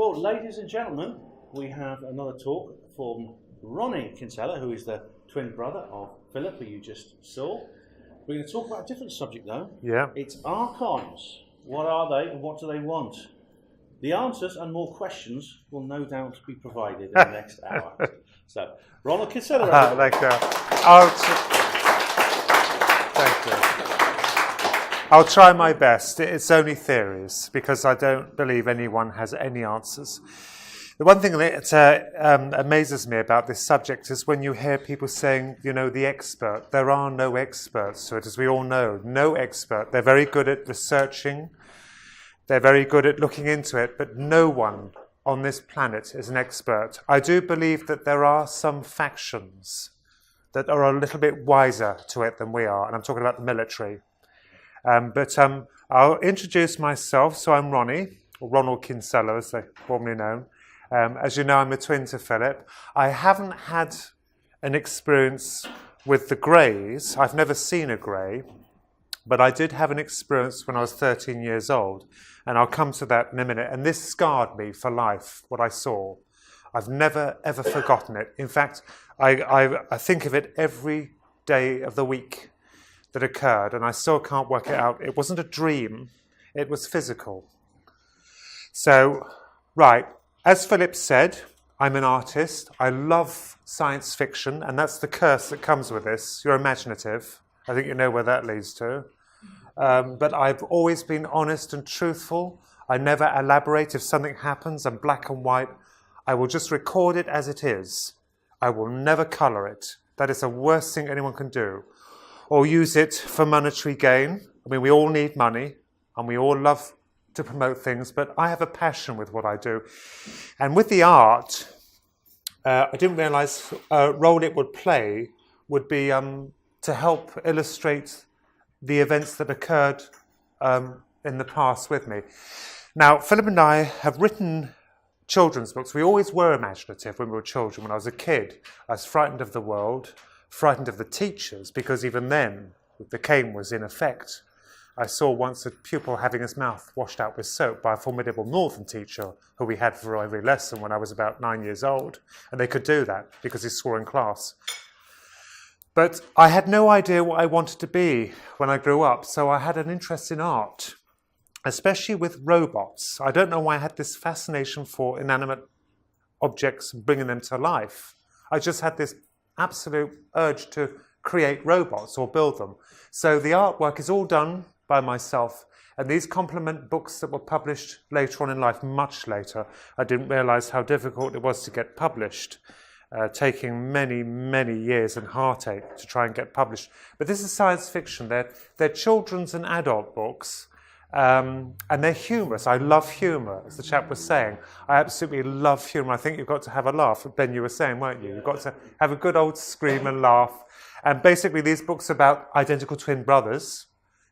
Well, ladies and gentlemen, we have another talk from Ronnie Kinsella, who is the twin brother of Philip, who you just saw. We're going to talk about a different subject, though. Yeah. It's Archons. What are they and what do they want? The answers and more questions will no doubt be provided in the next hour. So, Ronnie Kinsella. Thank you. Thank you. I'll try my best. It's only theories, because I don't believe anyone has any answers. The one thing that amazes me about this subject is when you hear people saying, you know, the expert. There are no experts to it, as we all know. No expert. They're very good at researching. They're very good at looking into it, but no one on this planet is an expert. I do believe that there are some factions that are a little bit wiser to it than we are, and I'm talking about the military. But I'll introduce myself. So I'm Ronnie, or Ronald Kinsella, as they're formerly known. As you know, I'm a twin to Philip. I haven't had an experience with the Greys. I've never seen a Grey, but I did have an experience when I was 13 years old, and I'll come to that in a minute. And this scarred me for life, what I saw. I've never, ever forgotten it. In fact, I think of it every day of the week that occurred, and I still can't work it out. It wasn't a dream, it was physical. So, right, as Philip said, I'm an artist. I love science fiction, and that's the curse that comes with this. You're imaginative. I think you know where that leads to. But I've always been honest and truthful. I never elaborate. If something happens, I'm black and white. I will just record it as it is. I will never colour it. That is the worst thing anyone can do. Or use it for monetary gain. I mean, we all need money, and we all love to promote things, but I have a passion with what I do. And with the art, I didn't realise a role it would play would be to help illustrate the events that occurred in the past with me. Now, Philip and I have written children's books. We always were imaginative when we were children. When I was a kid, I was frightened of the world, frightened of the teachers, because even then the cane was in effect. I saw once a pupil having his mouth washed out with soap by a formidable northern teacher who we had for every lesson when I was about 9 years old, and they could do that because he swore in class. But I had no idea what I wanted to be when I grew up, so I had an interest in art, especially with robots. I don't know why I had this fascination for inanimate objects and bringing them to life. I just had this absolute urge to create robots or build them. So the artwork is all done by myself, and these complement books that were published later on in life, much later. I didn't realise how difficult it was to get published, taking many, many years and heartache to try and get published. But this is science fiction. They're children's and adult books, and they're humorous. I love humour, as the chap was saying. I absolutely love humour. I think you've got to have a laugh. Ben, you were saying, weren't you? You've got to have a good old scream and laugh. And basically these books are about identical twin brothers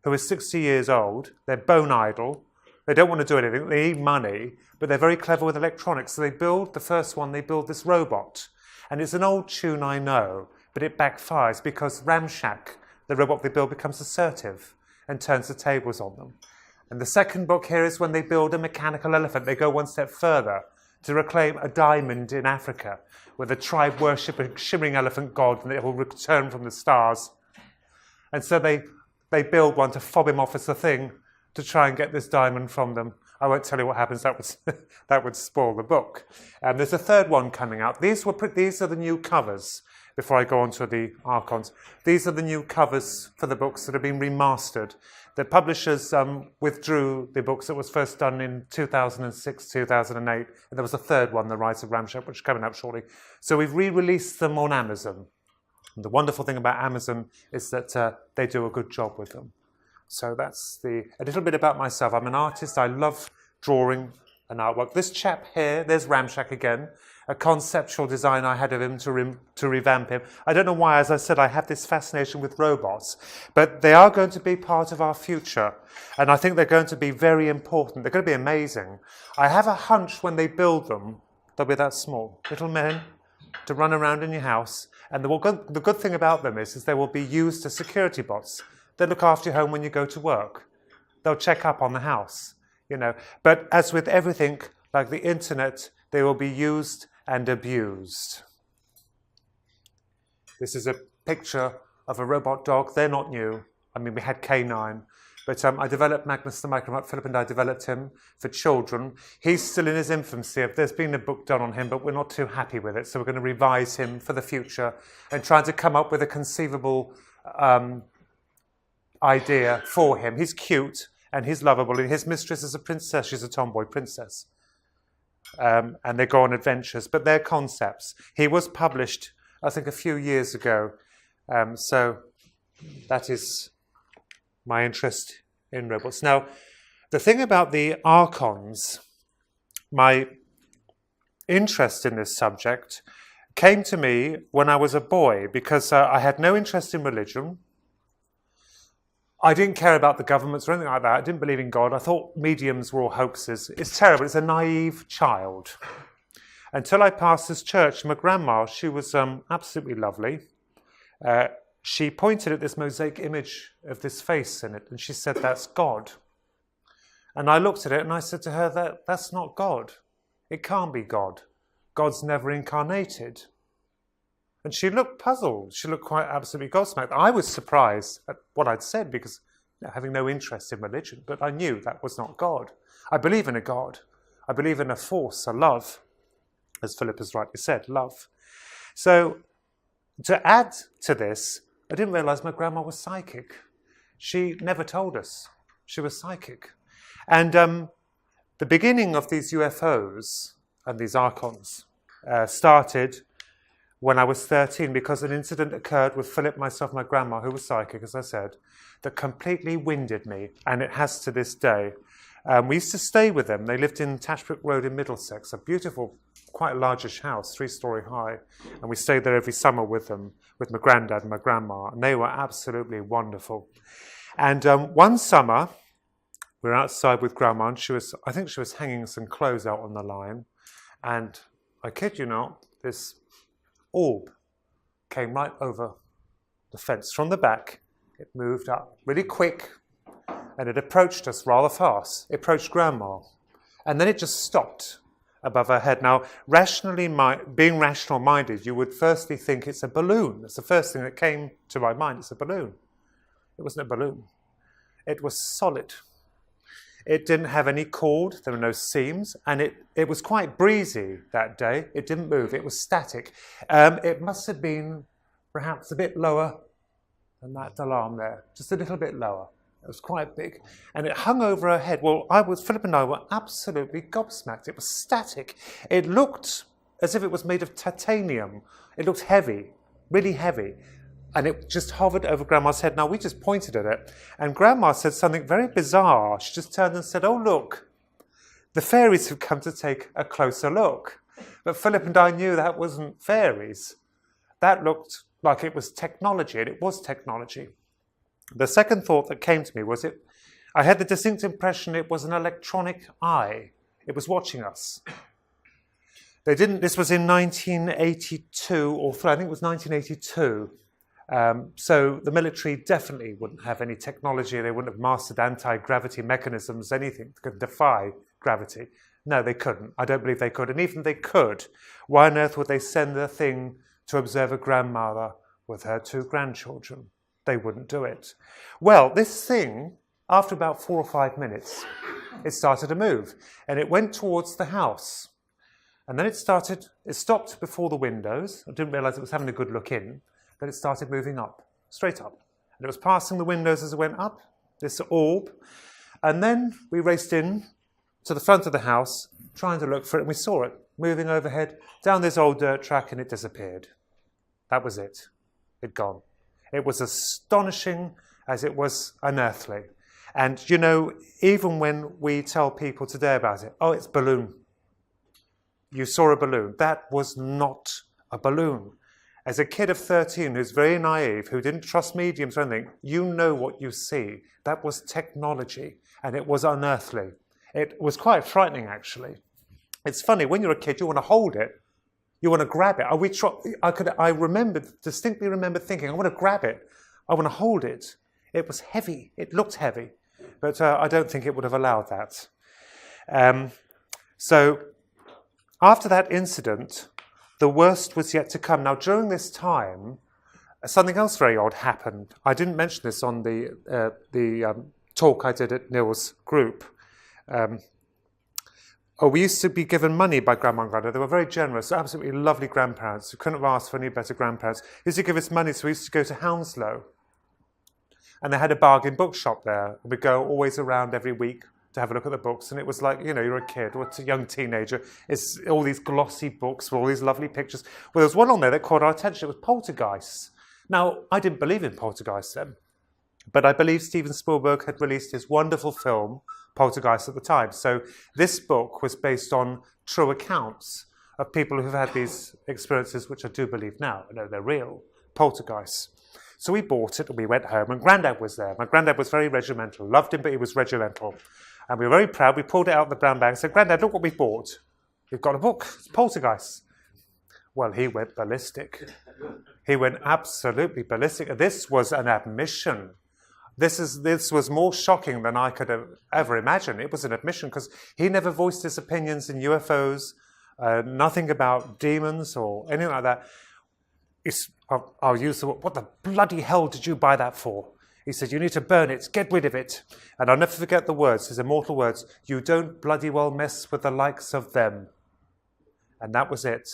who are 60 years old. They're bone idle. They don't want to do anything. They need money, but they're very clever with electronics. So the first one, they build this robot. And it's an old tune, I know, but it backfires because Ramshack, the robot they build, becomes assertive and turns the tables on them. And the second book here is when they build a mechanical elephant. They go one step further to reclaim a diamond in Africa, where the tribe worship a shimmering elephant god and it will return from the stars. And so they build one to fob him off as the thing to try and get this diamond from them. I won't tell you what happens. That would spoil the book. There's a third one coming out. These are the new covers. Before I go on to the Archons, these are the new covers for the books that have been remastered. The publishers withdrew the books that was first done in 2006, 2008, and there was a third one, The Rise of Ramshack, which is coming out shortly. So we've re-released them on Amazon. And the wonderful thing about Amazon is that they do a good job with them. So that's a little bit about myself. I'm an artist. I love drawing and artwork. This chap here, there's Ramshack again, a conceptual design I had of him to revamp him. I don't know why, as I said, I have this fascination with robots, but they are going to be part of our future, and I think they're going to be very important. They're going to be amazing. I have a hunch when they build them, they'll be that small, little men to run around in your house, and the good thing about them is they will be used as security bots. They'll look after your home when you go to work. They'll check up on the house, you know. But as with everything, Like the internet, they will be used and abused. This is a picture of a robot dog. They're not new. I mean, we had K9. But I developed Magnus the Micromite. Philip and I developed him for children. He's still in his infancy. There's been a book done on him, but we're not too happy with it. So we're going to revise him for the future and try to come up with a conceivable idea for him. He's cute and he's lovable. And his mistress is a princess. She's a tomboy princess. And they go on adventures. But they're concepts. He was published, I think, a few years ago. So that is my interest in robots. Now, the thing about the Archons, my interest in this subject came to me when I was a boy, because I had no interest in religion. I didn't care about the governments or anything like that. I didn't believe in God. I thought mediums were all hoaxes. It's terrible. It's a naive child. Until I passed this church, my grandma, she was absolutely lovely. She pointed at this mosaic image of this face in it, and she said, "That's God." And I looked at it and I said to her, that's not God. It can't be God. God's never incarnated. And she looked puzzled. She looked quite absolutely gobsmacked. I was surprised at what I'd said, because having no interest in religion, but I knew that was not God. I believe in a God. I believe in a force, a love, as Philip has rightly said, love. So to add to this, I didn't realise my grandma was psychic. She never told us she was psychic. And the beginning of these UFOs and these Archons started when I was 13, because an incident occurred with Philip, myself, my grandma, who was psychic, as I said, that completely winded me, and it has to this day. We used to stay with them. They lived in Tashbrook Road in Middlesex, a beautiful, quite a largish house, 3-storey high. And we stayed there every summer with them, with my granddad and my grandma. And they were absolutely wonderful. And one summer, we were outside with grandma, and I think she was hanging some clothes out on the line. And I kid you not, this orb came right over the fence from the back. It moved up really quick. And it approached us rather fast. It approached grandma. And then it just stopped above her head. Now, being rational minded, you would firstly think it's a balloon. That's the first thing that came to my mind. It's a balloon. It wasn't a balloon. It was solid. It didn't have any cord. There were no seams. And it was quite breezy that day. It didn't move. It was static. It must have been perhaps a bit lower than that alarm there. Just a little bit lower. It was quite big, and it hung over her head. Well, Philip and I were absolutely gobsmacked. It was static. It looked as if it was made of titanium. It looked heavy, really heavy, and it just hovered over Grandma's head. Now, we just pointed at it, and Grandma said something very bizarre. She just turned and said, "Oh, look, the fairies have come to take a closer look." But Philip and I knew that wasn't fairies. That looked like it was technology, and it was technology. The second thought that came to me was I had the distinct impression it was an electronic eye. It was watching us. This was in 1982, or I think it was 1982. So the military definitely wouldn't have any technology. They wouldn't have mastered anti-gravity mechanisms, anything that could defy gravity. No, they couldn't. I don't believe they could. And even if they could, why on earth would they send the thing to observe a grandmother with her 2 grandchildren? They wouldn't do it. Well, this thing, after about 4 or 5 minutes, it started to move, and it went towards the house. And then it stopped before the windows. I didn't realise it was having a good look in. Then it started moving up, straight up. And it was passing the windows as it went up, this orb. And then we raced in to the front of the house, trying to look for it, and we saw it moving overhead down this old dirt track, and it disappeared. That was it. It'd gone. It was astonishing as it was unearthly. And, you know, even when we tell people today about it, oh, it's a balloon. You saw a balloon. That was not a balloon. As a kid of 13 who's very naive, who didn't trust mediums or anything, you know what you see. That was technology, and it was unearthly. It was quite frightening, actually. It's funny, when you're a kid, you want to hold it. You want to grab it. I distinctly remember thinking, I want to grab it. I want to hold it. It was heavy. It looked heavy. But I don't think it would have allowed that. So after that incident, the worst was yet to come. Now, during this time, something else very odd happened. I didn't mention this on the talk I did at Neil's group. We used to be given money by Grandma and Grandad. They were very generous, absolutely lovely grandparents. We couldn't have asked for any better grandparents. They used to give us money, so we used to go to Hounslow. And they had a bargain bookshop there. We'd go always around every week to have a look at the books. And it was like, you're a kid or a young teenager. It's all these glossy books with all these lovely pictures. Well, there was one on there that caught our attention. It was Poltergeists. Now, I didn't believe in Poltergeists then. But I believe Steven Spielberg had released his wonderful film, Poltergeist, at the time. So this book was based on true accounts of people who've had these experiences, which I do believe now. I know they're real, poltergeists. So we bought it and we went home, and Grandad was there. My Grandad was very regimental. Loved him, but he was regimental. And we were very proud. We pulled it out of the brown bag and said, Grandad, look what we bought. We've got a book. It's Poltergeist. Well, he went ballistic. He went absolutely ballistic. This was an admission. This was more shocking than I could have ever imagined. It was an admission because he never voiced his opinions in UFOs, nothing about demons or anything like that. I'll use the word, what the bloody hell did you buy that for? He said, you need to burn it, get rid of it. And I'll never forget the words, his immortal words, you don't bloody well mess with the likes of them. And that was it.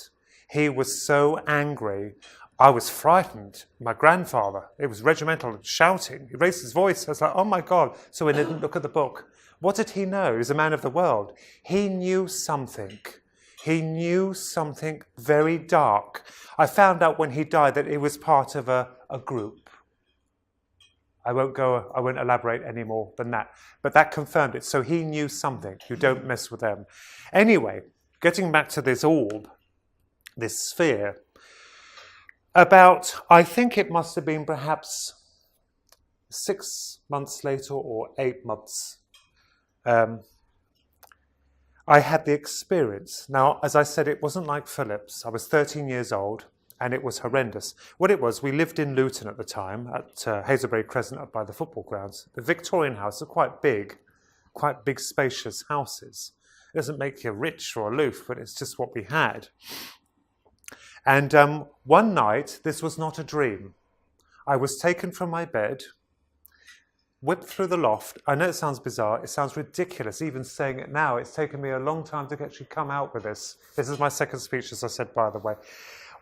He was so angry. I was frightened. My grandfather, it was regimental, shouting. He raised his voice. I was like, oh my God. So he didn't look at the book. What did he know? He was a man of the world. He knew something. He knew something very dark. I found out when he died that he was part of a group. I won't elaborate any more than that. But that confirmed it. So he knew something. You don't mess with them. Anyway, getting back to this orb, this sphere, I think it must have been perhaps 6 months later or 8 months, I had the experience. Now, as I said, it wasn't like Philip's. I was 13 years old, and it was horrendous. What it was, we lived in Luton at the time, at Hazelbury Crescent up by the football grounds. The Victorian houses are quite big, spacious houses. It doesn't make you rich or aloof, but it's just what we had. And one night, this was not a dream. I was taken from my bed, whipped through the loft. I know it sounds bizarre. It sounds ridiculous, even saying it now. It's taken me a long time to actually come out with this. This is my second speech, as I said, by the way.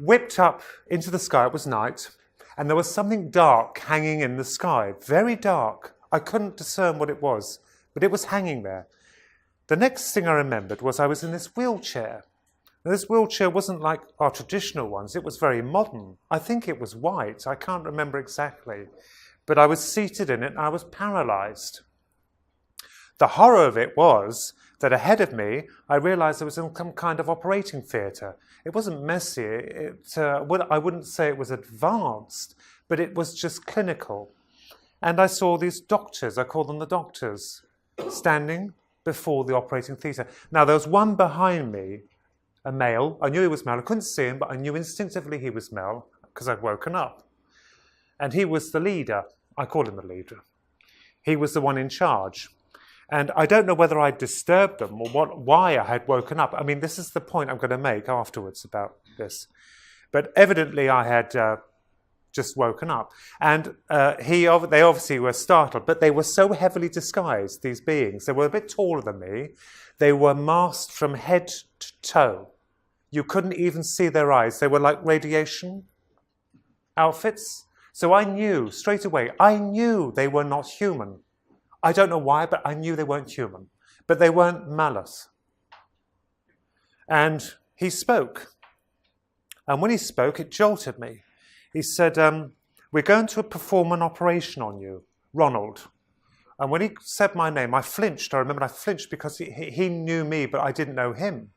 Whipped up into the sky. It was night. And there was something dark hanging in the sky. Very dark. I couldn't discern what it was, but it was hanging there. The next thing I remembered was I was in this wheelchair. Now, this wheelchair wasn't like our traditional ones. It was very modern. I think it was white. I can't remember exactly. But I was seated in it and I was paralyzed. The horror of it was that ahead of me, I realized there was some kind of operating theatre. It wasn't messy. I wouldn't say it was advanced, but it was just clinical. And I saw these doctors, I call them the doctors, standing before the operating theatre. Now, there was one behind me, a male. I knew he was male. I couldn't see him, but I knew instinctively he was male because I'd woken up. And he was the leader. I call him the leader. He was the one in charge. And I don't know whether I disturbed them or why I had woken up. I mean, this is the point I'm going to make afterwards about this. But evidently I had just woken up. And they obviously were startled, but they were so heavily disguised, these beings. They were a bit taller than me. They were masked from head to toe. You couldn't even see their eyes. They were like radiation outfits. So I knew straight away, they were not human. I don't know why, but I knew they weren't human. But they weren't malice. And he spoke. And when he spoke, it jolted me. He said, we're going to perform an operation on you, Ronald. And when he said my name, I flinched. I remember I flinched because he knew me, but I didn't know him.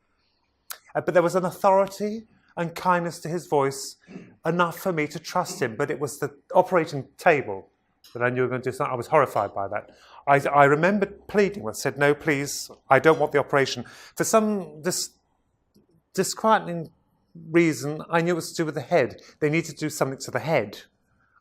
But there was an authority and kindness to his voice, enough for me to trust him. But it was the operating table that I knew we were going to do something. I was horrified by that. I remembered pleading. I said, no, please, I don't want the operation. For some disquieting reason, I knew it was to do with the head. They needed to do something to the head.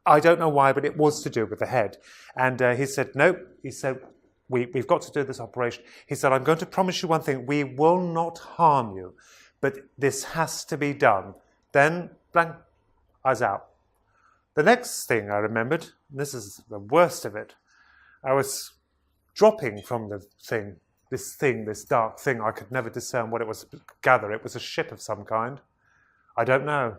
I don't know why, but it was to do with the head. And he said, no. He said, we've got to do this operation. He said, I'm going to promise you one thing. We will not harm you, but this has to be done. Then, blank, I was out. The next thing I remembered, and this is the worst of it, I was dropping from the thing, this dark thing. I could never discern what it was. Gather it was a ship of some kind. I don't know.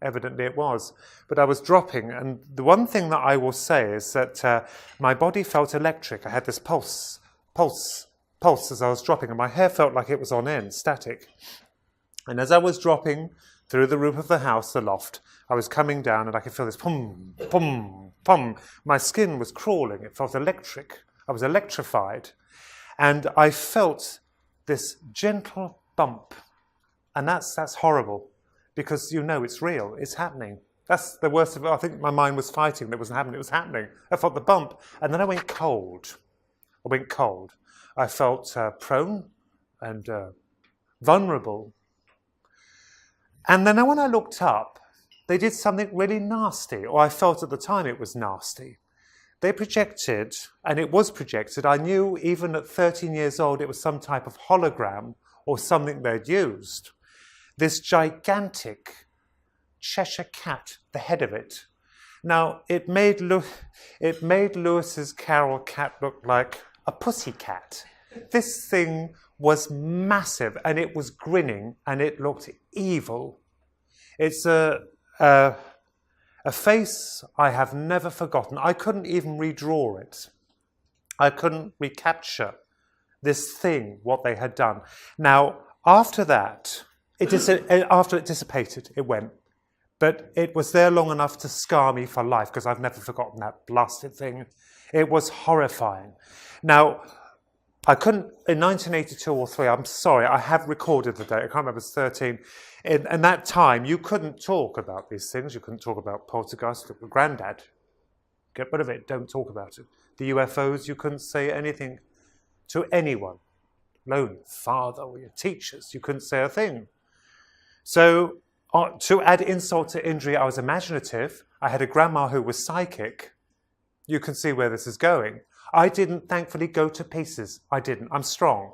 Evidently it was. But I was dropping, and the one thing that I will say is that my body felt electric. I had this pulse as I was dropping, and my hair felt like it was on end, static. And as I was dropping through the roof of the house, the loft, I was coming down, and I could feel this pum, pum, pum. My skin was crawling. It felt electric. I was electrified. And I felt this gentle bump. And that's horrible. Because you know it's real, it's happening. That's the worst of it. I think my mind was fighting that it wasn't happening, it was happening. I felt the bump, and then I went cold. I felt prone and vulnerable. And then when I looked up, they did something really nasty, or I felt at the time it was nasty. They projected, and it was projected. I knew even at 13 years old it was some type of hologram or something they'd used. This gigantic Cheshire cat, the head of it. Now, it made Lewis's Carol cat look like a pussy cat. This thing was massive, and it was grinning, and it looked evil. It's a face I have never forgotten. I couldn't even redraw it. I couldn't recapture this thing, what they had done. Now, after that, after it dissipated, it went. But it was there long enough to scar me for life, because I've never forgotten that blasted thing. It was horrifying. Now, I couldn't, in 1982 or 3, I'm sorry, I have recorded the date, I can't remember, it was 13. In that time, you couldn't talk about these things. You couldn't talk about poltergeist, granddad. Get rid of it, don't talk about it. The UFOs, you couldn't say anything to anyone. Alone, father or your teachers, you couldn't say a thing. So, to add insult to injury, I was imaginative. I had a grandma who was psychic. You can see where this is going. I didn't, thankfully, go to pieces. I didn't. I'm strong.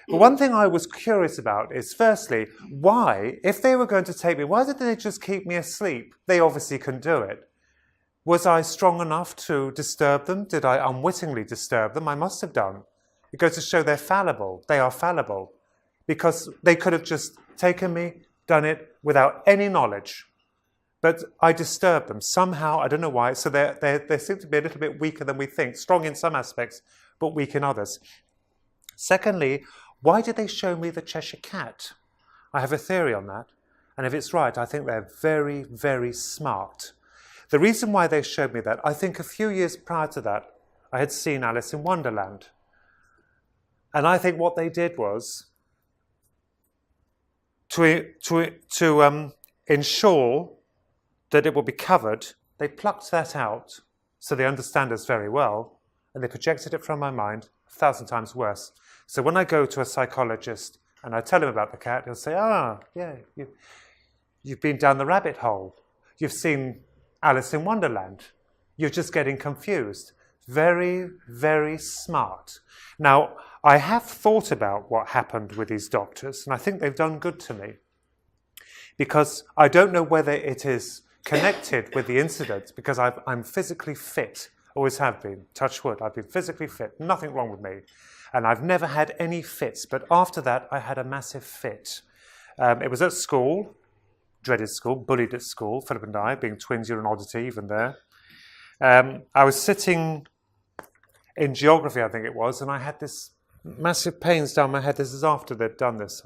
But one thing I was curious about is, firstly, why, if they were going to take me, why didn't they just keep me asleep? They obviously couldn't do it. Was I strong enough to disturb them? Did I unwittingly disturb them? I must have done. It goes to show they're fallible. They are fallible. Because they could have just taken me, done it without any knowledge. But I disturbed them somehow, I don't know why, so they seem to be a little bit weaker than we think, strong in some aspects, but weak in others. Secondly, why did they show me the Cheshire cat? I have a theory on that, and if it's right, I think they're very, very smart. The reason why they showed me that, I think a few years prior to that, I had seen Alice in Wonderland. And I think what they did was, to ensure that it will be covered, they plucked that out, so they understand us very well, and they projected it from my mind 1,000 times worse. So when I go to a psychologist and I tell him about the cat, he'll say, yeah, you've been down the rabbit hole. You've seen Alice in Wonderland. You're just getting confused. Very, very smart. Now, I have thought about what happened with these doctors, and I think they've done good to me. Because I don't know whether it is connected with the incident, because I'm physically fit, always have been, touch wood, I've been physically fit, nothing wrong with me. And I've never had any fits, but after that I had a massive fit. It was at school, dreaded school, bullied at school, Philip and I, being twins, you're an oddity even there. I was sitting in geography, I think it was, and I had this massive pains down my head. This is after they'd done this.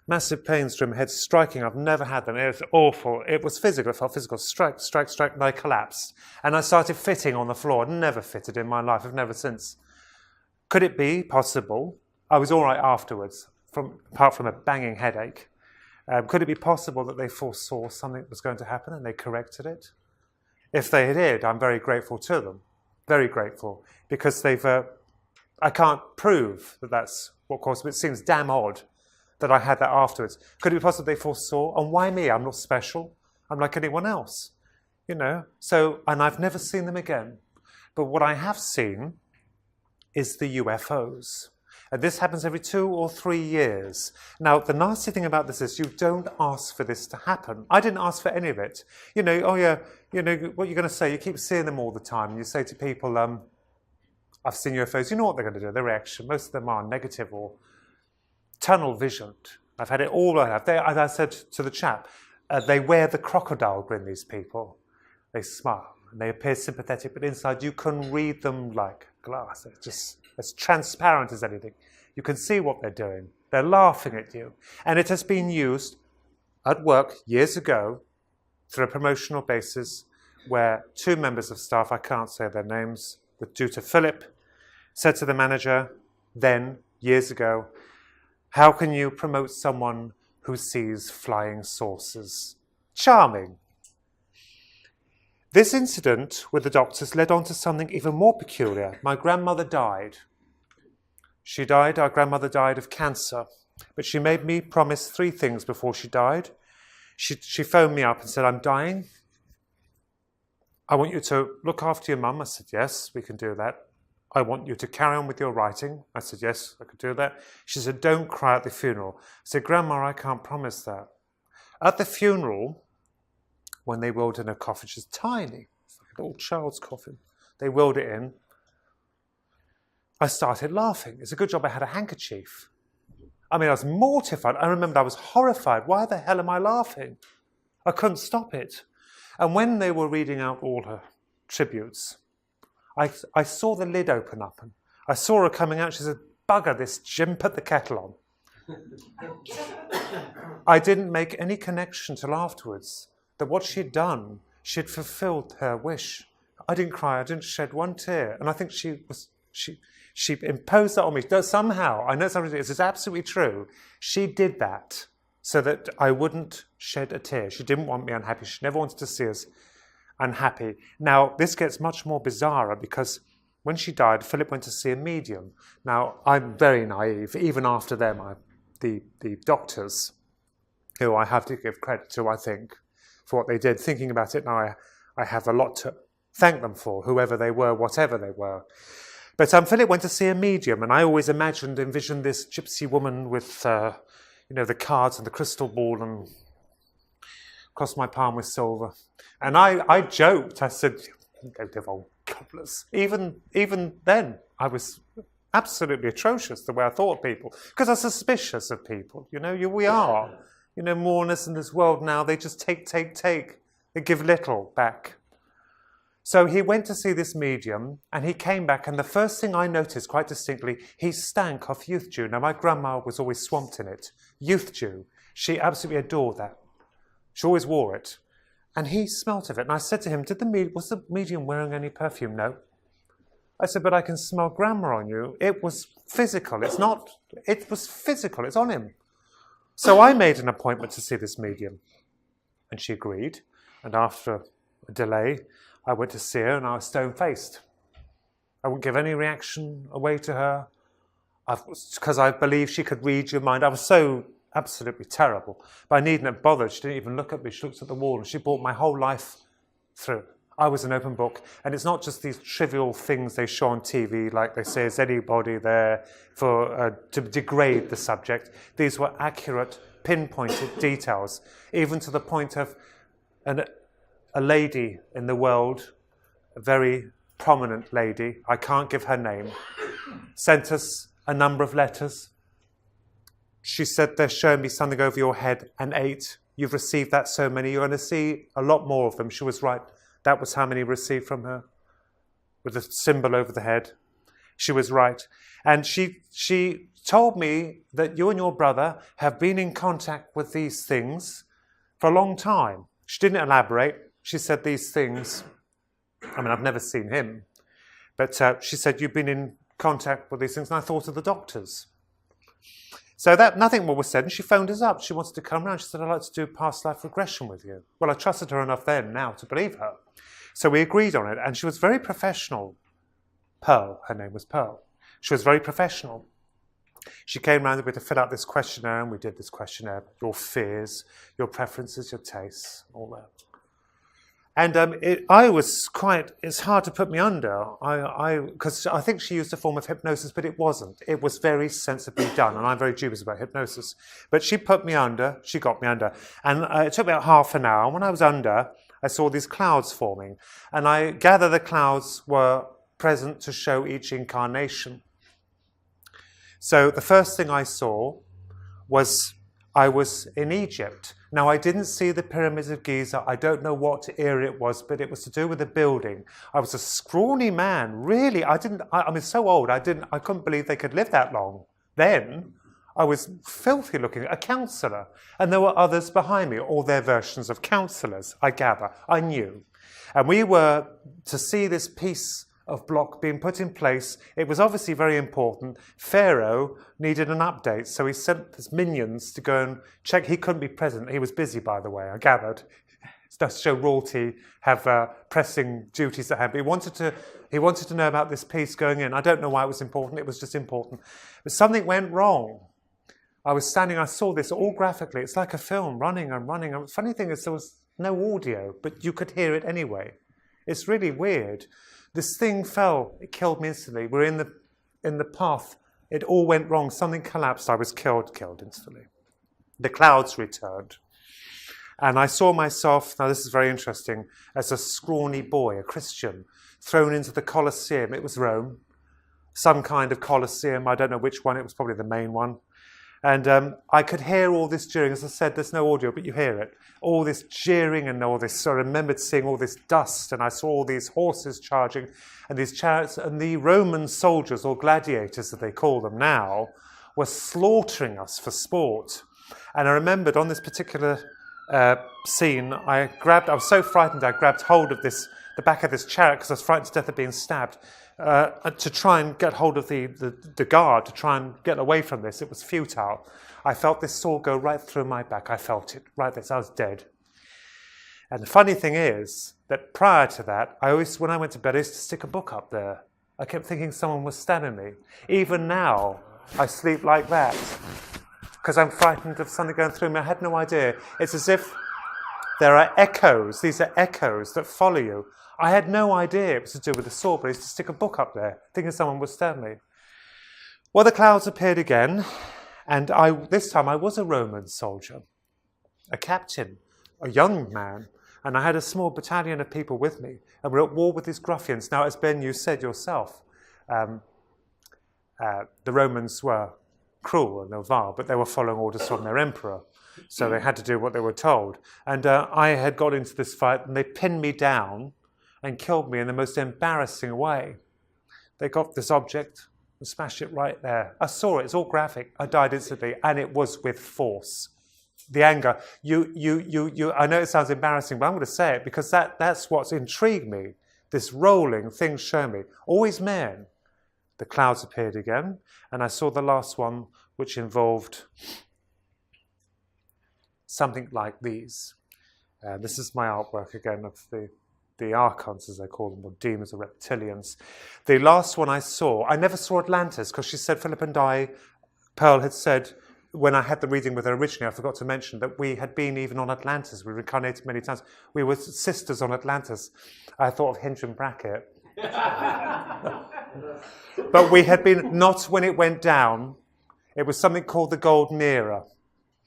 Massive pains through my head, striking. I've never had them. It was awful. It was physical. It felt physical. Strike, strike, strike, and I collapsed. And I started fitting on the floor. I'd never fitted in my life. I've never since. Could it be possible? I was all right afterwards, apart from a banging headache. Could it be possible that they foresaw something was going to happen and they corrected it? If they did, I'm very grateful to them. Very grateful. Because they've... I can't prove that that's what caused it. It seems damn odd that I had that afterwards. Could it be possible they foresaw? And why me? I'm not special. I'm like anyone else. You know? So, and I've never seen them again. But what I have seen is the UFOs. And this happens every 2 or 3 years. Now, the nasty thing about this is you don't ask for this to happen. I didn't ask for any of it. You know, oh yeah, you know, what you're going to say, you keep seeing them all the time. And you say to people, I've seen UFOs. You know what they're going to do, their reaction. Most of them are negative or tunnel visioned. I've had it all. As I said to the chap, they wear the crocodile grin, these people. They smile and they appear sympathetic, but inside you can read them like glass. They're just as transparent as anything. You can see what they're doing. They're laughing at you. And it has been used at work years ago through a promotional basis where 2 members of staff, I can't say their names, but due to Philip, said to the manager then, years ago, how can you promote someone who sees flying saucers? Charming. This incident with the doctors led on to something even more peculiar. My grandmother died. She died, our grandmother died of cancer, but she made me promise 3 things before she died. She phoned me up and said, I'm dying. I want you to look after your mum. I said, yes, we can do that. I want you to carry on with your writing. I said, yes, I could do that. She said, don't cry at the funeral. I said, Grandma, I can't promise that. At the funeral, when they wheeled in a coffin, she's tiny, it's like a little child's coffin. They wheeled it in. I started laughing. It's a good job I had a handkerchief. I mean, I was mortified. I remembered I was horrified. Why the hell am I laughing? I couldn't stop it. And when they were reading out all her tributes, I saw the lid open up and I saw her coming out. She said, bugger this, Jim, put the kettle on. I didn't make any connection till afterwards that what she'd done, she'd fulfilled her wish. I didn't cry, I didn't shed one tear. And I think she imposed that on me. Somehow, I know it's absolutely true. She did that so that I wouldn't shed a tear. She didn't want me unhappy. She never wanted to see us unhappy. Now, this gets much more bizarre because when she died, Philip went to see a medium. Now, I'm very naive. Even after them, the doctors, who I have to give credit to, I think, for what they did. Thinking about it now, I have a lot to thank them for, whoever they were, whatever they were. But Philip went to see a medium, and I always envisioned this gypsy woman with, the cards and the crystal ball and crossed my palm with silver. And I joked, I said, go live old cobblers. Even then, I was absolutely atrocious the way I thought of people, because I'm suspicious of people. We are. Mourners in this world now, they just take. They give little back. So he went to see this medium, and he came back, and the first thing I noticed quite distinctly, he stank of youth dew. Now, my grandma was always swamped in it. Youth dew. She absolutely adored that. She always wore it. And he smelt of it. And I said to him, was the medium wearing any perfume? No. I said, but I can smell grandma on you. It was physical. It was physical. It's on him. So I made an appointment to see this medium. And she agreed. And after a delay, I went to see her and I was stone-faced. I wouldn't give any reaction away to her because I believed she could read your mind. I was so absolutely terrible. But I needn't have bothered. She didn't even look at me. She looked at the wall and she brought my whole life through. I was an open book. And it's not just these trivial things they show on TV, like they say, is anybody there to degrade the subject? These were accurate, pinpointed details, even to the point of a lady in the world, a very prominent lady, I can't give her name, sent us a number of letters. She said, they're showing me something over your head, an 8. You've received that so many. You're going to see a lot more of them. She was right. That was how many received from her, with a symbol over the head. She was right. And she told me that you and your brother have been in contact with these things for a long time. She didn't elaborate. She said these things. I mean, I've never seen him. But she said, you've been in contact with these things. And I thought of the doctors. So that nothing more was said. And she phoned us up. She wanted to come round. She said, I'd like to do past life regression with you. Well, I trusted her enough then now to believe her. So we agreed on it. And she was very professional. Pearl, her name was Pearl. She was very professional. She came round and we had to fill out this questionnaire. And we did this questionnaire. Your fears, your preferences, your tastes, all that. And it's hard to put me under, because I think she used a form of hypnosis, but it wasn't. It was very sensibly done, and I'm very dubious about hypnosis. But she got me under, and it took about half an hour. And when I was under, I saw these clouds forming, and I gather the clouds were present to show each incarnation. So the first thing I saw was I was in Egypt. Now, I didn't see the pyramids of Giza. I don't know what era it was, but it was to do with the building. I was a scrawny man, really. I'm so old, I couldn't believe they could live that long. Then, I was filthy looking, a counsellor. And there were others behind me, all their versions of counsellors, I gather. I knew. And we were to see this piece of block being put in place. It was obviously very important. Pharaoh needed an update, so he sent his minions to go and check. He couldn't be present. He was busy, by the way, I gathered. It does show royalty have pressing duties at hand. But he wanted to know about this piece going in. I don't know why it was important. It was just important. But something went wrong. I was standing, I saw this all graphically. It's like a film, running and running. And the funny thing is there was no audio, but you could hear it anyway. It's really weird. This thing fell. It killed me instantly. We're in the path. It all went wrong. Something collapsed. I was killed instantly. The clouds returned. And I saw myself, now this is very interesting, as a scrawny boy, a Christian, thrown into the Colosseum. It was Rome. Some kind of Colosseum. I don't know which one. It was probably the main one. And I could hear all this jeering. As I said, there's no audio, but you hear it. All this jeering and all this. So I remembered seeing all this dust, and I saw all these horses charging and these chariots, and the Roman soldiers, or gladiators as they call them now, were slaughtering us for sport. And I remembered on this particular scene, I was so frightened, I grabbed hold of the back of this chariot because I was frightened to death of being stabbed. To try and get hold of the guard, to try and get away from this. It was futile. I felt this sword go right through my back. I felt it right there. So I was dead. And the funny thing is that prior to that, when I went to bed, I used to stick a book up there. I kept thinking someone was stabbing me. Even now, I sleep like that because I'm frightened of something going through me. I had no idea. It's as if there are echoes. These are echoes that follow you. I had no idea it was to do with the sword, but I used to stick a book up there, thinking someone would stab me. Well, the clouds appeared again, and this time I was a Roman soldier, a captain, a young man, and I had a small battalion of people with me, and we were at war with these ruffians. Now, as Ben, you said yourself, the Romans were cruel and they were vile, but they were following orders from their emperor, so they had to do what they were told. And I had got into this fight, and they pinned me down and killed me in the most embarrassing way. They got this object and smashed it right there. I saw it, it's all graphic. I died instantly, and it was with force. The anger, I know it sounds embarrassing, but I'm going to say it because that's what's intrigued me. This rolling thing show me. Always men. The clouds appeared again, and I saw the last one, which involved something like these. This is my artwork again of the Archons, as they call them, or demons or reptilians. The last one I never saw Atlantis, because she said, Philip and I, Pearl had said, when I had the reading with her originally, I forgot to mention that we had been even on Atlantis. We reincarnated many times. We were sisters on Atlantis. I thought of Hinge and Bracket. But we had been, not when it went down. It was something called the Golden Era.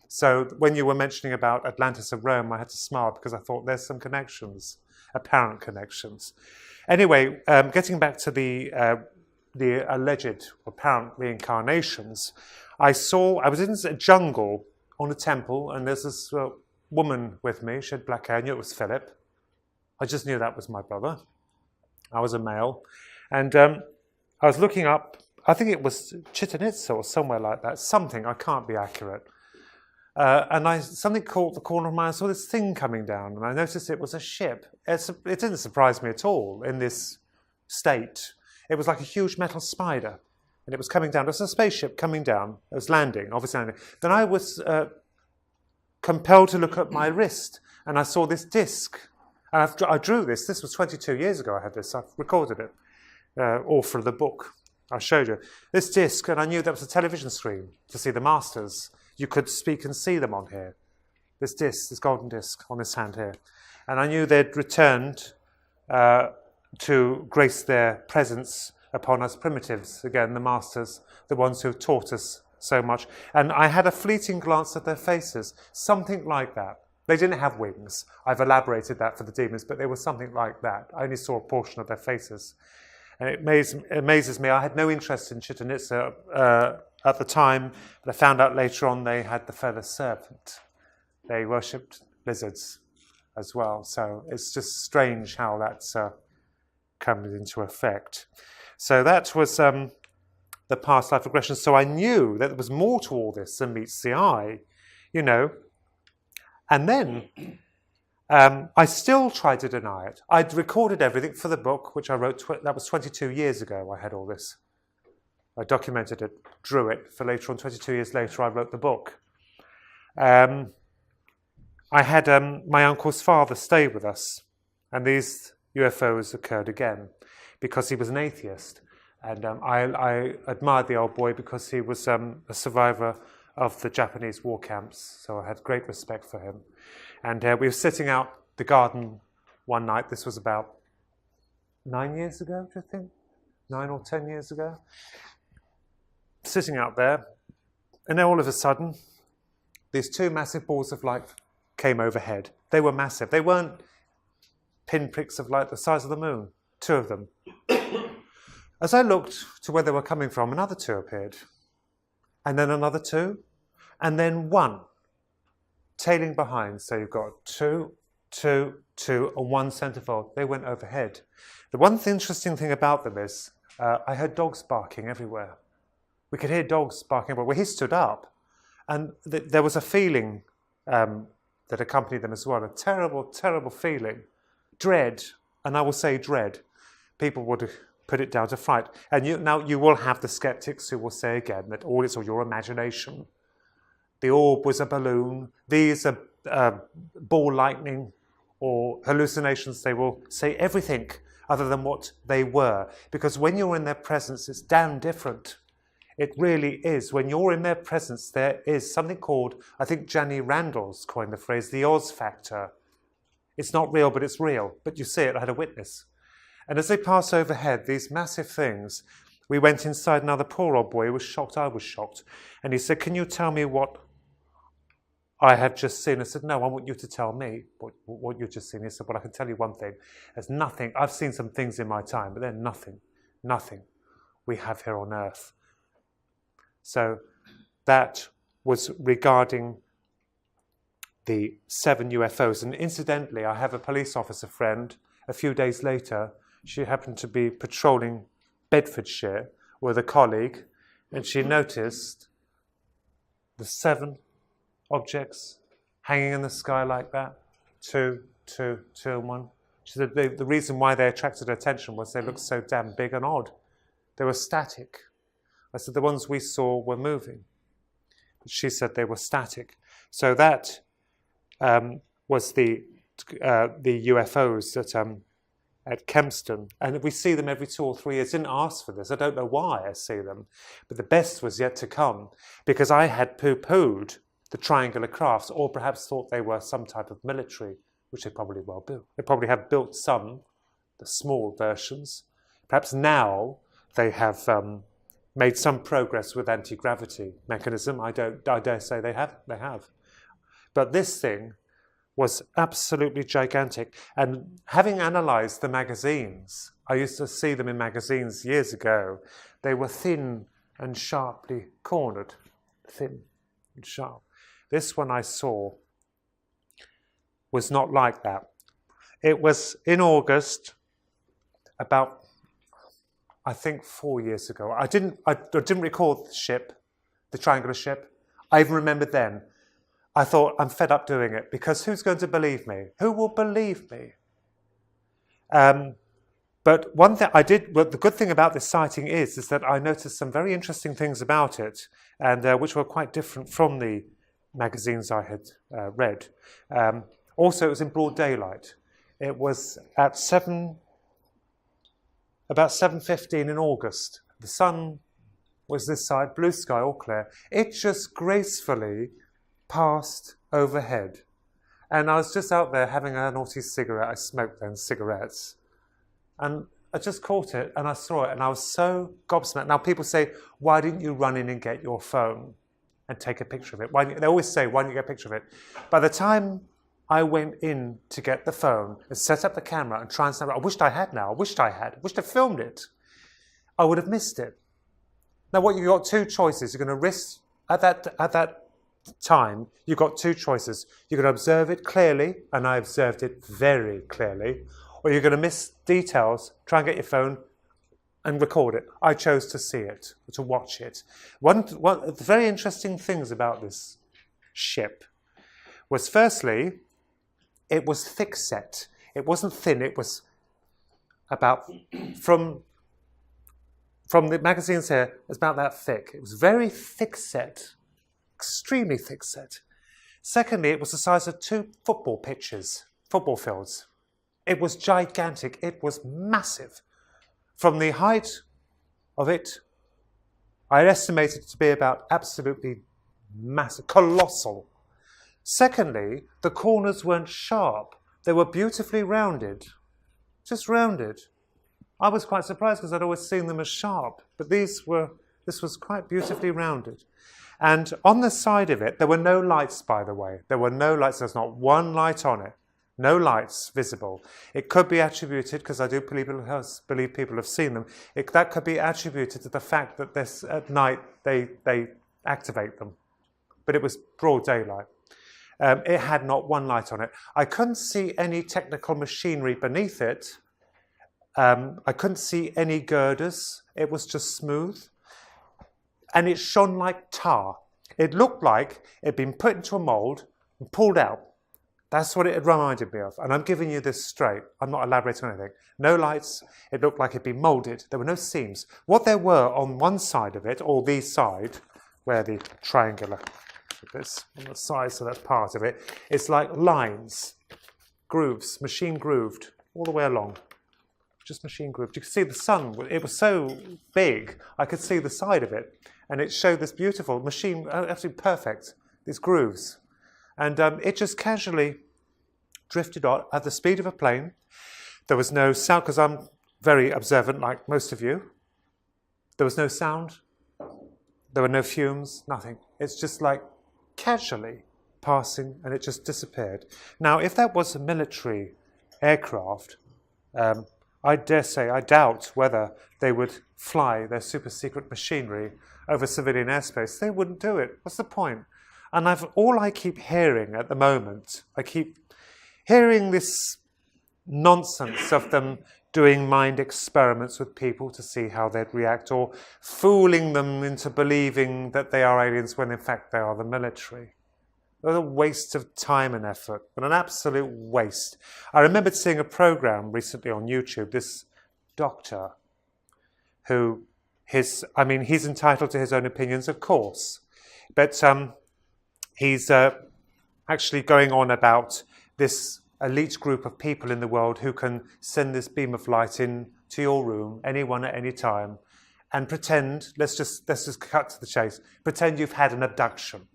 So when you were mentioning about Atlantis and Rome, I had to smile because I thought there's some connections, apparent connections. Anyway, getting back to the alleged apparent reincarnations, I was in a jungle on a temple, and there's this woman with me. She had black hair. I knew it was Philip. I just knew that was my brother. I was a male. And I was looking up, I think it was Chichen Itza or somewhere like that. Something, I can't be accurate. And something caught the corner of my eye. I saw this thing coming down, and I noticed it was a ship. It didn't surprise me at all in this state. It was like a huge metal spider, and it was coming down. It was a spaceship coming down. It was landing, obviously landing. Then I was compelled to look at my wrist, and I saw this disc. And I drew this. This was 22 years ago I had this. I've recorded it, all for the book. I showed you. This disc, and I knew that was a television screen to see the Masters. You could speak and see them on here. This disc, this golden disc on this hand here. And I knew they'd returned to grace their presence upon us primitives, again, the masters, the ones who taught us so much. And I had a fleeting glance at their faces, something like that. They didn't have wings. I've elaborated that for the demons, but they were something like that. I only saw a portion of their faces. And it amazes me. I had no interest in Chichen Itza at the time, but I found out later on they had the feather serpent. They worshipped lizards as well. So it's just strange how that's comes into effect. So that was the past life regression. So I knew that there was more to all this than meets the eye, you know. And then I still tried to deny it. I'd recorded everything for the book, which I wrote, that was 22 years ago I had all this. I documented it, drew it, for later on, 22 years later, I wrote the book. I had my uncle's father stay with us, and these UFOs occurred again, because he was an atheist. And I admired the old boy because he was a survivor of the Japanese war camps, so I had great respect for him. And we were sitting out the garden one night. This was about 9 years ago, do you think? 9 or 10 years ago. Sitting out there, and then all of a sudden, these two massive balls of light came overhead. They were massive. They weren't pinpricks of light the size of the moon, two of them. As I looked to where they were coming from, another two appeared, and then another two, and then one, tailing behind. So you've got two, and one centerfold. They went overhead. The one interesting thing about them is I heard dogs barking everywhere. We could hear dogs barking everywhere. Well, he stood up, and there was a feeling that accompanied them as well, a terrible, terrible feeling, dread, and I will say dread. People would put it down to fright. And now you will have the skeptics who will say again that all is all your imagination. The orb was a balloon. These are ball lightning or hallucinations. They will say everything other than what they were. Because when you're in their presence, it's damn different. It really is. When you're in their presence, there is something called, I think Janny Randall's coined the phrase, the Oz factor. It's not real, but it's real. But you see it, I had a witness. And as they pass overhead, these massive things, we went inside. Now the poor old boy was shocked, I was shocked. And he said, "Can you tell me what I have just seen?" I said, "No, I want you to tell me what you've just seen." He said, "Well, I can tell you one thing. There's nothing. I've seen some things in my time, but they're nothing we have here on Earth." So that was regarding the 7 UFOs. And incidentally, I have a police officer friend. A few days later, she happened to be patrolling Bedfordshire with a colleague, and she noticed the 7 objects hanging in the sky like that, 2, 2, 2, and 1. She said the reason why they attracted her attention was they looked so damn big and odd. They were static. I said the ones we saw were moving. She said they were static. So that was the UFOs at Kempston, and we see them every 2 or 3 years. Didn't ask for this. I don't know why I see them, but the best was yet to come, because I had poo-pooed the triangular crafts, or perhaps thought they were some type of military, which they probably well built. They probably have built some, the small versions. Perhaps now they have made some progress with anti-gravity mechanism. I dare say they have. But this thing was absolutely gigantic. And having analysed the magazines, I used to see them in magazines years ago, they were thin and sharply cornered. Thin and sharp. This one I saw was not like that. It was in August, about, I think, 4 years ago. I didn't record the ship, the triangular ship. I even remembered then. I thought, I'm fed up doing it, because who's going to believe me? Who will believe me? But one thing I did, well, the good thing about this sighting is that I noticed some very interesting things about it, and which were quite different from the magazines I had read. Also, it was in broad daylight. It was at about 7:15 in August. The sun was this side, blue sky, all clear. It just gracefully passed overhead. And I was just out there having a naughty cigarette. I smoked then cigarettes. And I just caught it and I saw it and I was so gobsmacked. Now people say, why didn't you run in and get your phone and take a picture of it? They always say, why didn't you get a picture of it? By the time I went in to get the phone and set up the camera and try and snap it, I wished I had now. I wished I filmed it. I would have missed it. Now what, you've got two choices. You're going to risk, at that time, you've got two choices. You're going to observe it clearly, and I observed it very clearly, or you're going to miss details, try and get your phone and record it. I chose to see it, to watch it. One of the very interesting things about this ship was, firstly, it was thick set. It wasn't thin, it was about, from the magazines here, it's about that thick. It was very thick set, extremely thick set. Secondly, it was the size of 2 football pitches, football fields. It was gigantic, it was massive. From the height of it, I estimated it to be about absolutely massive, colossal. Secondly, the corners weren't sharp. They were beautifully rounded, just rounded. I was quite surprised because I'd always seen them as sharp, but this was quite beautifully rounded. And on the side of it, there were no lights, by the way. There were no lights, there's not one light on it. No lights visible. It could be attributed, because I do believe people have seen them, that could be attributed to the fact that at night they activate them. But it was broad daylight. It had not one light on it. I couldn't see any technical machinery beneath it. I couldn't see any girders. It was just smooth. And it shone like tar. It looked like it had been put into a mould and pulled out. That's what it had reminded me of. And I'm giving you this straight. I'm not elaborating on anything. No lights. It looked like it had been moulded. There were no seams. What there were on one side of it, or the side, where the triangular bits on the side, so that's part of it, it's like lines, grooves, machine grooved, all the way along. Just machine grooved. You could see the sun. It was so big, I could see the side of it. And it showed this beautiful machine, absolutely perfect, these grooves. And it just casually drifted on at the speed of a plane. There was no sound, because I'm very observant like most of you. There was no sound. There were no fumes, nothing. It's just like casually passing, and it just disappeared. Now, if that was a military aircraft, I dare say, I doubt whether they would fly their super secret machinery over civilian airspace. They wouldn't do it. What's the point? And all I keep hearing at the moment, I keep hearing this nonsense of them doing mind experiments with people to see how they'd react, or fooling them into believing that they are aliens when in fact they are the military. It was a waste of time and effort, but an absolute waste. I remembered seeing a program recently on YouTube, this doctor who, he's entitled to his own opinions, of course, but he's actually going on about this elite group of people in the world who can send this beam of light in to your room, anyone at any time, and pretend, let's just cut to the chase, pretend you've had an abduction.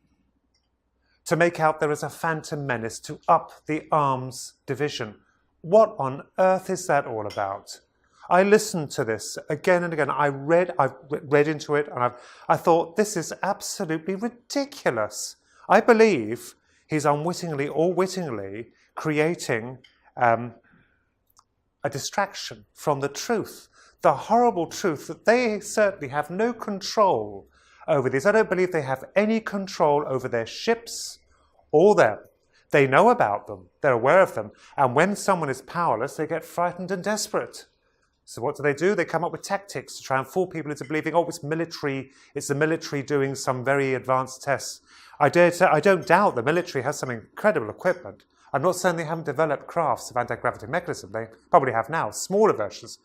To make out there is a phantom menace to up the arms division. What on earth is that all about? I listened to this again and again. I've read into it, and I thought, this is absolutely ridiculous. I believe he's unwittingly or wittingly creating a distraction from the truth, the horrible truth that they certainly have no control over these. I don't believe they have any control over their ships or them. They know about them, they're aware of them, and when someone is powerless, they get frightened and desperate. So what do? They come up with tactics to try and fool people into believing, oh, it's the military doing some very advanced tests. I don't doubt the military has some incredible equipment. I'm not saying they haven't developed crafts of anti-gravity mechanism. They probably have now, smaller versions,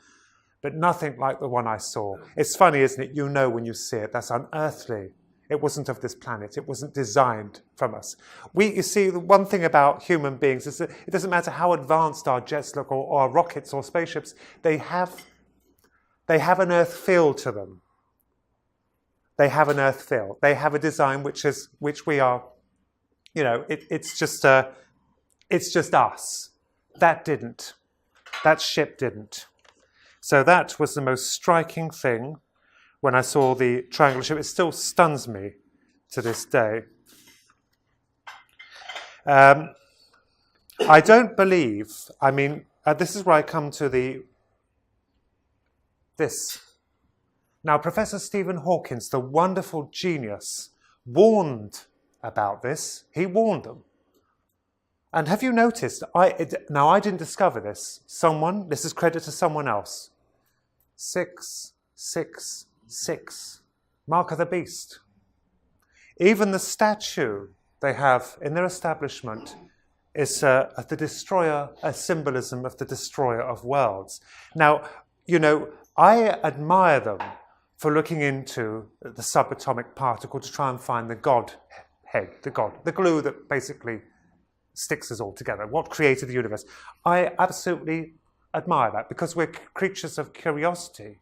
but nothing like the one I saw. It's funny, isn't it? You know when you see it. That's unearthly. It wasn't of this planet. It wasn't designed from us. You see, the one thing about human beings is that it doesn't matter how advanced our jets look, or our rockets or spaceships, they have an Earth feel to them. They have an Earth feel. They have a design which we are, it's just It's just us. That didn't. That ship didn't. So that was the most striking thing when I saw the triangular ship. It still stuns me to this day. I don't believe, this is where I come to this. Now, Professor Stephen Hawkins, the wonderful genius, warned about this. He warned them. And have you noticed, I didn't discover this. This is credit to someone else. 666, mark of the beast. Even the statue they have in their establishment is the destroyer, a symbolism of the destroyer of worlds. Now, I admire them for looking into the subatomic particle to try and find the Godhead, the glue that basically sticks us all together, what created the universe. I absolutely admire that because we're creatures of curiosity.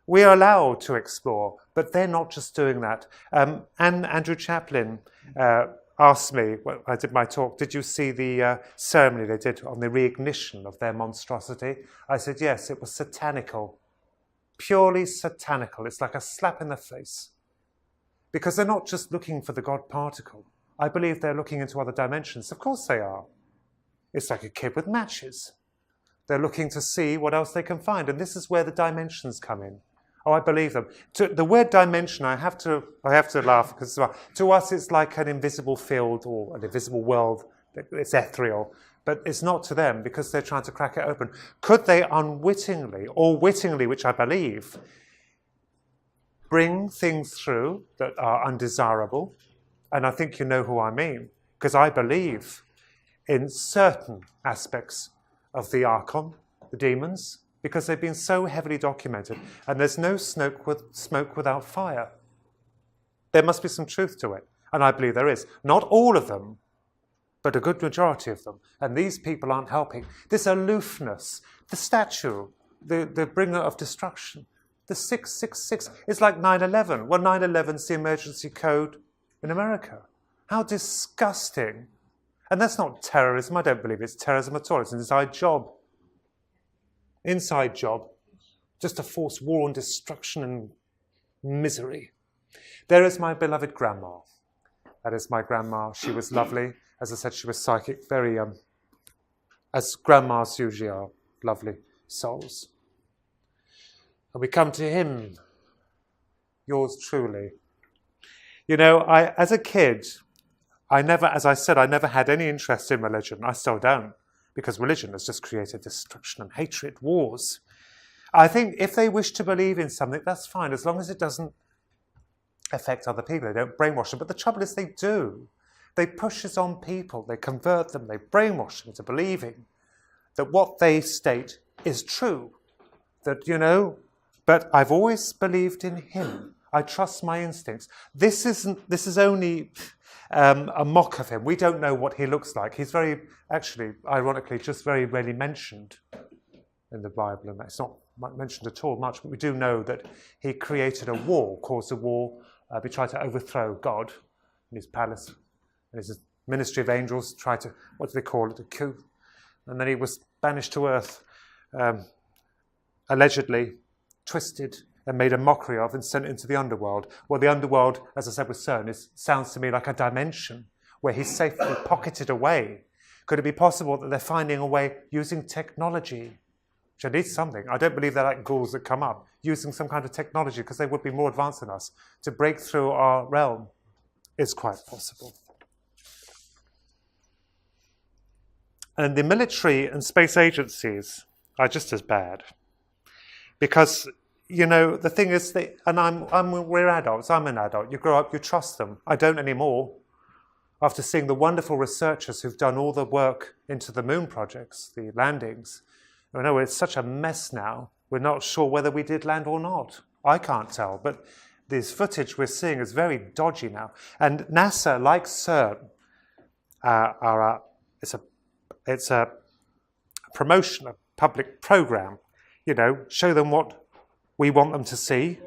We are allowed to explore, but they're not just doing that. And Andrew Chaplin asked me, when I did my talk, did you see the ceremony they did on the reignition of their monstrosity? I said, yes, it was satanical, purely satanical. It's like a slap in the face. Because they're not just looking for the God particle. I believe they're looking into other dimensions. Of course they are. It's like a kid with matches. They're looking to see what else they can find. And this is where the dimensions come in. Oh, I believe them. The word dimension, I have to laugh because to us it's like an invisible field or an invisible world. It's ethereal, but it's not to them because they're trying to crack it open. Could they unwittingly or wittingly, which I believe, bring things through that are undesirable? And I think you know who I mean, because I believe in certain aspects of the Archon, the demons, because they've been so heavily documented, and there's no smoke without fire. There must be some truth to it, and I believe there is. Not all of them, but a good majority of them. And these people aren't helping. This aloofness, the statue, the bringer of destruction, the 666, it's like 9/11. Well, 9/11's the emergency code in America. How disgusting. And that's not terrorism. I don't believe it's terrorism at all. It's an inside job. Inside job. Just to force war and destruction and misery. There is my beloved grandma. That is my grandma. She was lovely. As I said, she was psychic. Very, as grandmas usually are, lovely souls. And we come to him. Yours truly. As a kid, I never had any interest in religion. I still don't, because religion has just created destruction and hatred, wars. I think if they wish to believe in something, that's fine, as long as it doesn't affect other people. They don't brainwash them. But the trouble is they do. They push it on people. They convert them. They brainwash them into believing that what they state is true. But I've always believed in him. I trust my instincts. This is only a mock of him. We don't know what he looks like. He's ironically, just very rarely mentioned in the Bible, and it's not mentioned at all much, but we do know that he created a war, caused a war. He tried to overthrow God in his palace, and his ministry of angels tried to, what do they call it, a coup. And then he was banished to earth, allegedly twisted and made a mockery of and sent into the underworld. Well, the underworld, as I said with CERN, sounds to me like a dimension where he's safely pocketed away. Could it be possible that they're finding a way using technology, which needs something? I don't believe they're like ghouls that come up, using some kind of technology, because they would be more advanced than us, to break through our realm. Is quite possible. And the military and space agencies are just as bad. Because the thing is, we're adults. I'm an adult. You grow up, you trust them. I don't anymore. After seeing the wonderful researchers who've done all the work into the moon projects, the landings, it's such a mess now. We're not sure whether we did land or not. I can't tell. But this footage we're seeing is very dodgy now. And NASA, like CERN, it's a promotion, a public program. Show them what we want them to see,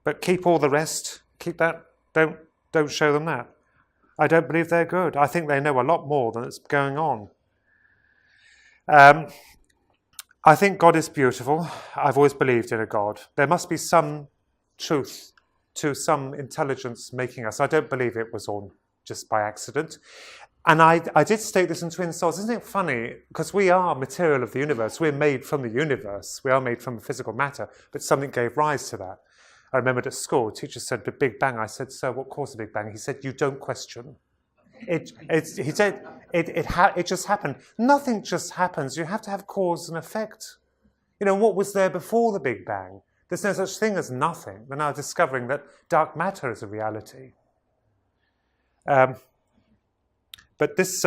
but keep all the rest. Keep that. Don't show them that. I don't believe they're good. I think they know a lot more than is going on. I think God is beautiful. I've always believed in a God. There must be some truth to some intelligence making us. I don't believe it was all just by accident. And I did state this in Twin Souls. Isn't it funny? Because we are material of the universe. We're made from the universe. We are made from physical matter. But something gave rise to that. I remembered at school, the teacher said the Big Bang. I said, "Sir, what caused the Big Bang?" He said, "You don't question." He said, it just happened. Nothing just happens. You have to have cause and effect. You know, what was there before the Big Bang? There's no such thing as nothing. We're now discovering that dark matter is a reality. But this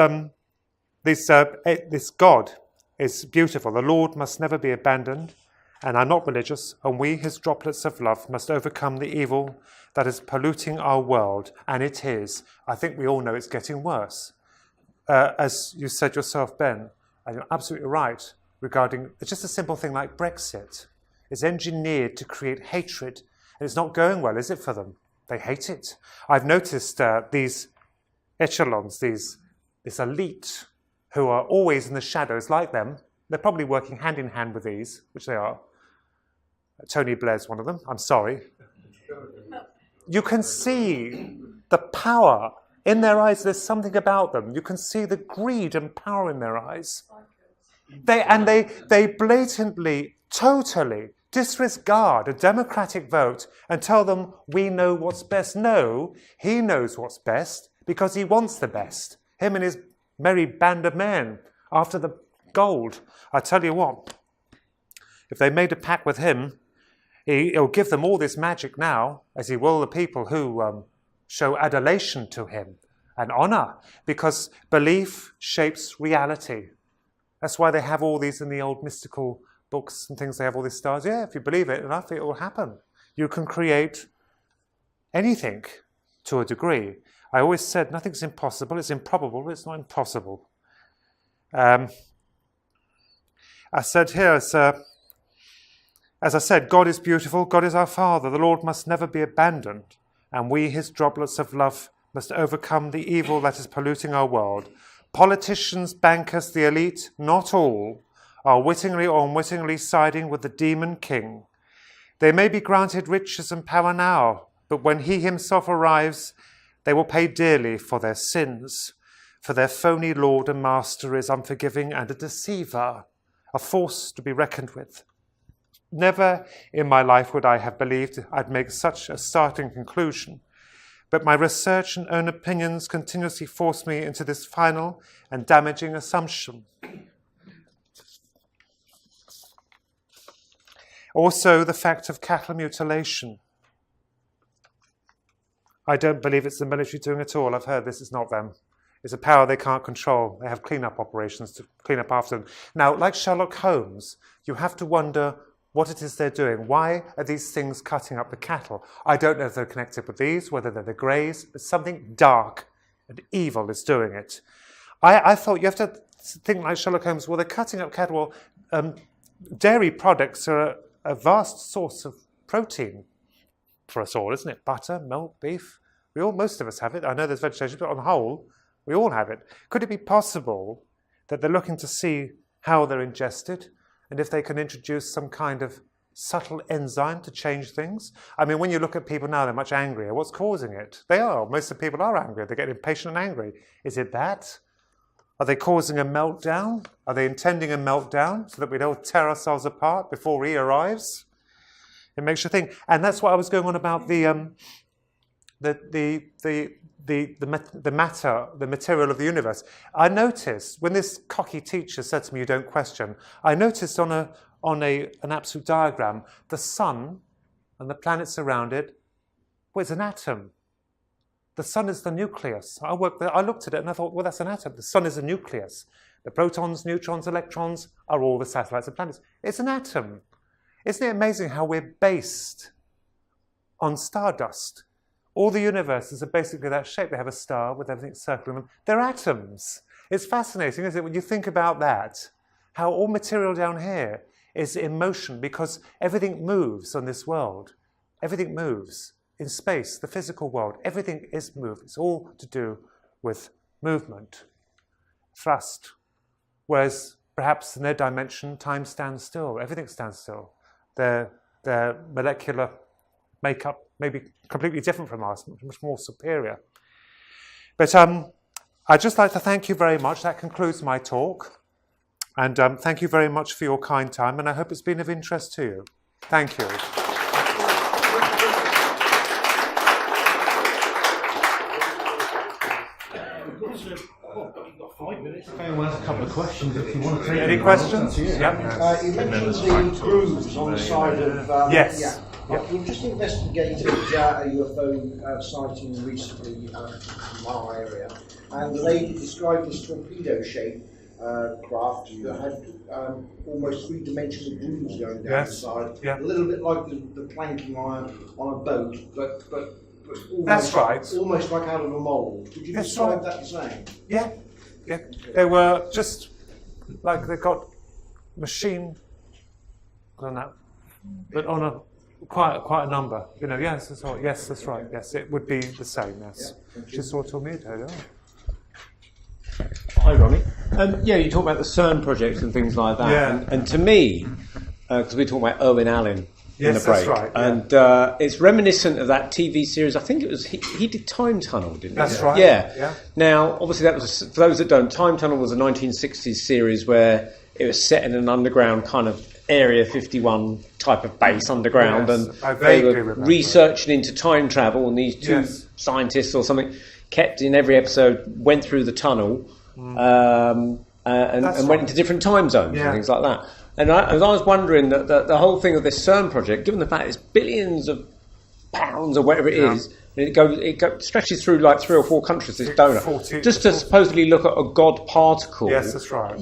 God is beautiful. The Lord must never be abandoned, and I'm not religious, and we, his droplets of love, must overcome the evil that is polluting our world, and it is. I think we all know it's getting worse. As you said yourself, Ben, and you're absolutely right, regarding just a simple thing like Brexit. It's engineered to create hatred, and it's not going well, is it, for them? They hate it. I've noticed these echelons, this elite, who are always in the shadows like them. They're probably working hand in hand with these, which they are. Tony Blair's one of them. I'm sorry. You can see the power in their eyes. There's something about them. You can see the greed and power in their eyes. They blatantly, totally disregard a democratic vote and tell them we know what's best. No, he knows what's best because he wants the best. Him and his merry band of men after the gold. I tell you what, if they made a pact with him, he'll give them all this magic now, as he will the people who show adulation to him and honor, because belief shapes reality. That's why they have all these in the old mystical books and things. They have all these stars. Yeah, if you believe it enough, it will happen. You can create anything to a degree. I always said nothing's impossible. It's improbable, but it's not impossible. I said here, as I said, God is beautiful. God is our Father. The Lord must never be abandoned. And we, his droplets of love, must overcome the evil that is polluting our world. Politicians, bankers, the elite, not all, are wittingly or unwittingly siding with the demon king. They may be granted riches and power now, but when he himself arrives, they will pay dearly for their sins. For their phony lord and master is unforgiving and a deceiver, a force to be reckoned with. Never in my life would I have believed I'd make such a startling conclusion, but my research and own opinions continuously force me into this final and damaging assumption. Also, the fact of cattle mutilation. I don't believe it's the military doing it all. I've heard this is not them. It's a power they can't control. They have clean-up operations to clean up after them. Now, like Sherlock Holmes, you have to wonder what it is they're doing. Why are these things cutting up the cattle? I don't know if they're connected with these, whether they're the greys, but something dark and evil is doing it. I thought you have to think like Sherlock Holmes. Well, they're cutting up cattle. Dairy products are a vast source of protein for us all, isn't it? Butter, milk, beef. Most of us have it. I know there's vegetation, but on the whole, we all have it. Could it be possible that they're looking to see how they're ingested and if they can introduce some kind of subtle enzyme to change things? I mean, when you look at people now, they're much angrier. What's causing it? They are. Most of the people are angry. They get impatient and angry. Is it that? Are they causing a meltdown? Are they intending a meltdown so that we don't tear ourselves apart before he arrives? It makes you think. And that's what I was going on about the matter, the material of the universe. I noticed when this cocky teacher said to me, "You don't question," I noticed on an absolute diagram, the sun and the planets around it, well, it's an atom. The sun is the nucleus. I looked at it and I thought, well, that's an atom. The sun is a nucleus. The protons, neutrons, electrons are all the satellites of planets. It's an atom. Isn't it amazing how we're based on stardust? All the universes are basically that shape. They have a star with everything circling them. They're atoms. It's fascinating, isn't it, when you think about that, how all material down here is in motion because everything moves on this world. Everything moves. In space, the physical world, everything is moved. It's all to do with movement, thrust, whereas perhaps in their dimension, time stands still, everything stands still. Their molecular makeup may be completely different from ours, much more superior. But I'd just like to thank you very much. That concludes my talk. And thank you very much for your kind time, and I hope it's been of interest to you. Thank you. You've got 5 minutes. Okay, we'll ask a couple of questions if you want to take Any questions? Yeah. You mentioned the grooves on the side of... Yes. Yeah. We've just investigated a UFO sighting recently in our area, and the lady described this torpedo-shaped craft that had almost three-dimensional grooves going down the side, a little bit like the planking on a boat, but almost, that's right. Almost like out of a mould. Would you describe that the same? Yeah. They were just like they got machine on that, but on a quite a number. You know, yes, that's right. Yes, that's right. Yes, it would be the same. Yes, just saw torpedo. Hi, Ronnie. You talk about the CERN projects and things like that. Yeah. And to me, because we talk about Irwin Allen in the break, that's right. Yeah. And it's reminiscent of that TV series. I think it was he did Time Tunnel, didn't he? That's right. Yeah. Now, obviously, that was for those that don't. Time Tunnel was a 1960s series where it was set in an underground kind of Area 51 type of base underground, and they were researching into time travel, and these two scientists or something kept in every episode went through the tunnel and went into different time zones and things like that. And I was wondering that the whole thing of this CERN project, given the fact it's billions of pounds or whatever it is, and it stretches through like 3 or 4 countries, this donut, just to supposedly look at a God particle. Yes, that's right.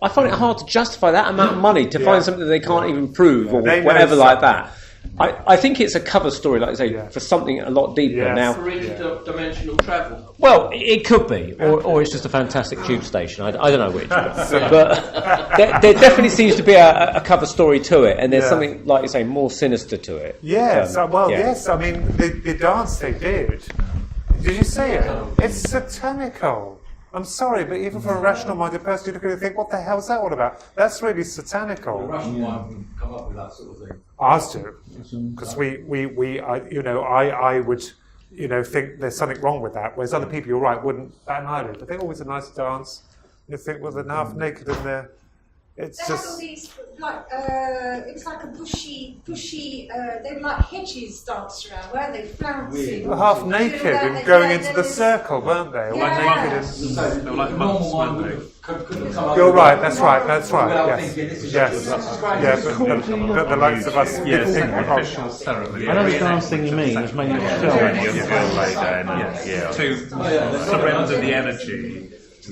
I find it hard to justify that amount of money to find something they can't even prove or whatever like that. I think it's a cover story, like I say, for something a lot deeper now. For interdimensional travel. Well, it could be, or it's just a fantastic tube station. I don't know which, but there definitely seems to be a cover story to it, and there's something, like you say, more sinister to it. Yes, yes. I mean, the dance they did. Did you see it? It's satanical. I'm sorry, but even for a rational-minded person, you look at it and think, what the hell's that all about? That's really satanical. The Russian mind wouldn't come up with that sort of thing. Ours do, because I would, think there's something wrong with that, whereas other people, you're right, wouldn't bat an eyelid. But they're always a nice dance. You think, well, they're half naked in there. It's they just... had all these, it was like a bushy, they were like hedges danced around, weren't they? Flouncing. They were half naked and going into the circle, weren't they? They were like monks, weren't they? You're right, that's right, yes. But the likes of us... official ceremony. I know the dance thing you mean, it's mainly to surrender the energy.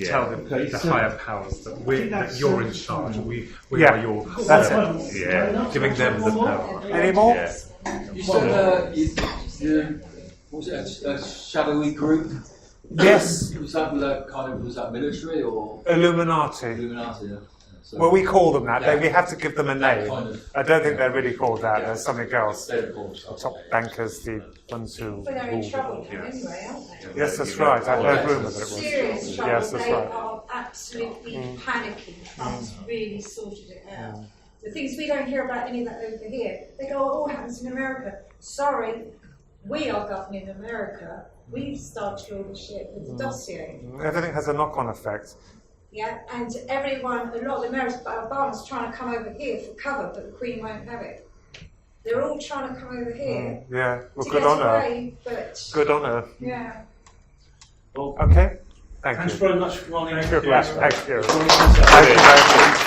Tell the higher powers that you're in charge. We are your. That's it. Yeah, giving them the power. Any more? You said was it a shadowy group? Yes. Was that military or Illuminati? Illuminati, yeah. So, well, we call them that. We have to give them a name. I don't think they're really called that. There's something else. The top bankers, the ones who... Well, they're in trouble now anyway, aren't they? Yes, that's right. I've heard rumour that it was. Serious trouble. Yes, that's they right. are absolutely panicking. Trump's really sorted it out. The things we don't hear about any of that over here, they go, it all happens in America. Sorry, we are governing America. We've started all the shit with the dossier. Everything has a knock-on effect. Yeah, and everyone, a lot of Americans, Obama's trying to come over here for cover, but the Queen won't have it. They're all trying to come over here. Yeah, well, to good get on her. away, but Good on her. yeah. Well, Okay, thank thanks you. very much, Ronnie. Thank you. Thank you. Thank you very much.